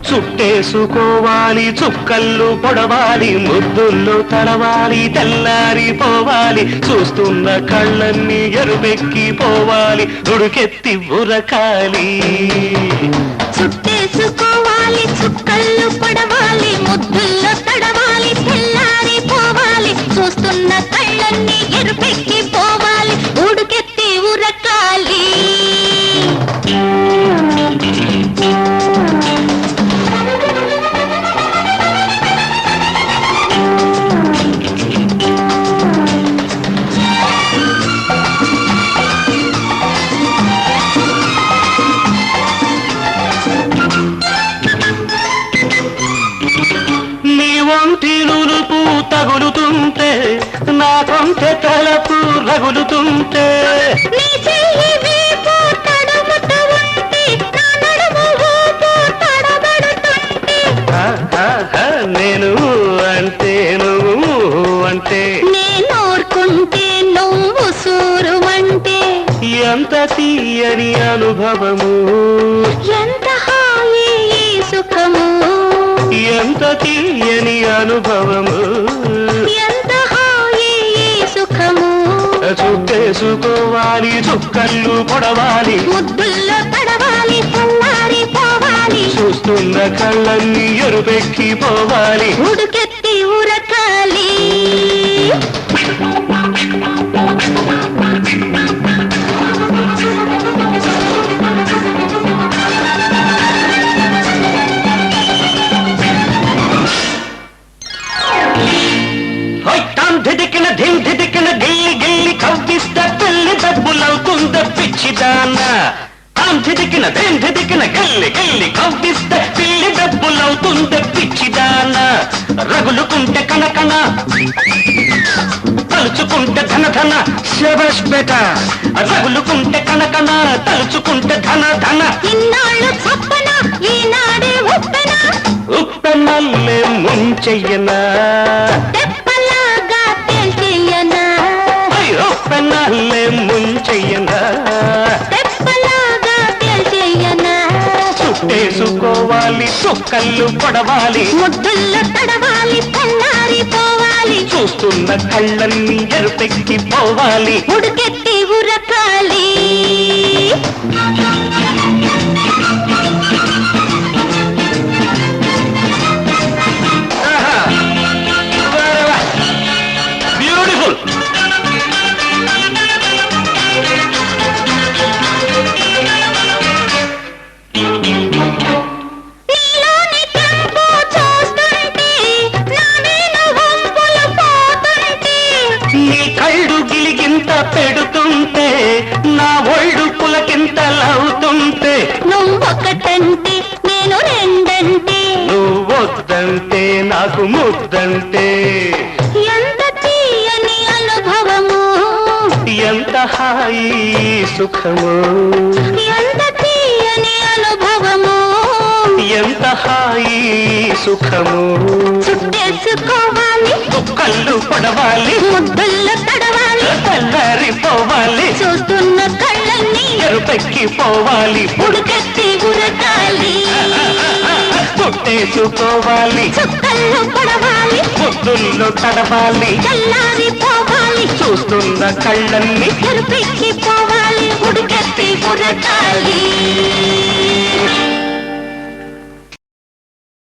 చుట్టేసుకోవాలి చుక్కళ్ళు పొడవాలి ముద్దుల్లో తడవాలి తెల్లారిపోవాలి చూస్తున్న కళ్ళన్నీ ఎరుపెక్కిపోవాలి ఉడుకెత్తి ఉరకాలి చుట్టేసుకోవాలి చుక్కళ్ళు పొడవాలి ముద్దుల్లో తడవాలి తెల్లారిపోవాలి చూస్తున్న కళ్ళన్నీ ఎరుపెక్కిపోవాలి ఉడుకెత్తి ఉరకాలి తగులుతుంటే నా కొంచె తలపు రగులుతుంటే నేను అంటే నువ్వు అంటే నేనోర్కుంటే నువ్వు సూరువంటే ఎంత తీయని అనుభవము ఎంత హాయి సుఖము ఎంత తీయని అనుభవము ఎంత హాయి సుఖము చుట్టేసుకోవాలి చుక్కళ్ళు పొడవాలి ముద్దుల్లో తడవాలి తెల్లారిపోవాలి చూస్తున్న కళ్ళన్నీ ఎరుపెక్కిపోవాలి ఉడుకెత్తి ఉరకాలి ధిదికిన ధిమ్ ధిదికిన గిల్లి గిల్లి కవ్విస్త పెళ్లి డబ్బులవుతుంద పిచ్చిదాన ధిదికిన ధిమ్ ధిదికిన గిల్లి గిల్లి కవ్విస్త పెళ్లి డబ్బులవుతుంద పిచ్చిదాన రగులుకుంటే కనకన తలుచుకుంటే ధన ధన శబష్ బేట రగులుకుంటే కనకన తలుచుకుంటే ధన ధన ఇన్నాళ్ళు చప్పన ఈనాడే ఉప్పెన ఉప్పెనల్లే ముంచెయ్యనా ఉప్పెనల్లే ముంచెయ్యనా చుట్టేసుకోవాలి చుక్కళ్ళు పొడవాలి ముద్దుల్లో తడవాలి తెల్లారిపోవాలి చూస్తున్న కళ్ళన్నీ ఎరుపెక్కిపోవాలి ఉడుకెత్తి ఉరకాలి బ్యూటిఫుల్ నీ కళ్ళు గిలిగింత పెడుతుంటే నా ఒళ్ళు పులకింతలవుతుంటే నువ్వొకటంటే నేను రెండంటే నువ్వొద్దంటే నాకు ముద్దంటే ఎంత తీయని అనుభవము ఎంత హాయి సుఖము ఎంత తీయని అనుభవము ఎంత హాయి సుఖము చుట్టేసుకోవాలి కళ్ళు పడవాలి ముద్దుల్లో తడవాలి తెల్లారిపోవాలి చూస్తున్న కళ్ళన్నీ ఎరుపెక్కిపోవాలి ఉడుకెత్తి ఉరకాలి చుట్టేసుకోవాలి చుక్కల్లో పడవాలి ముద్దుల్లో తడవాలి తెల్లారిపోవాలి చూస్తున్న కళ్ళన్నీ ఎరుపెక్కిపోవాలి ఉడుకెత్తి ఉరకాలి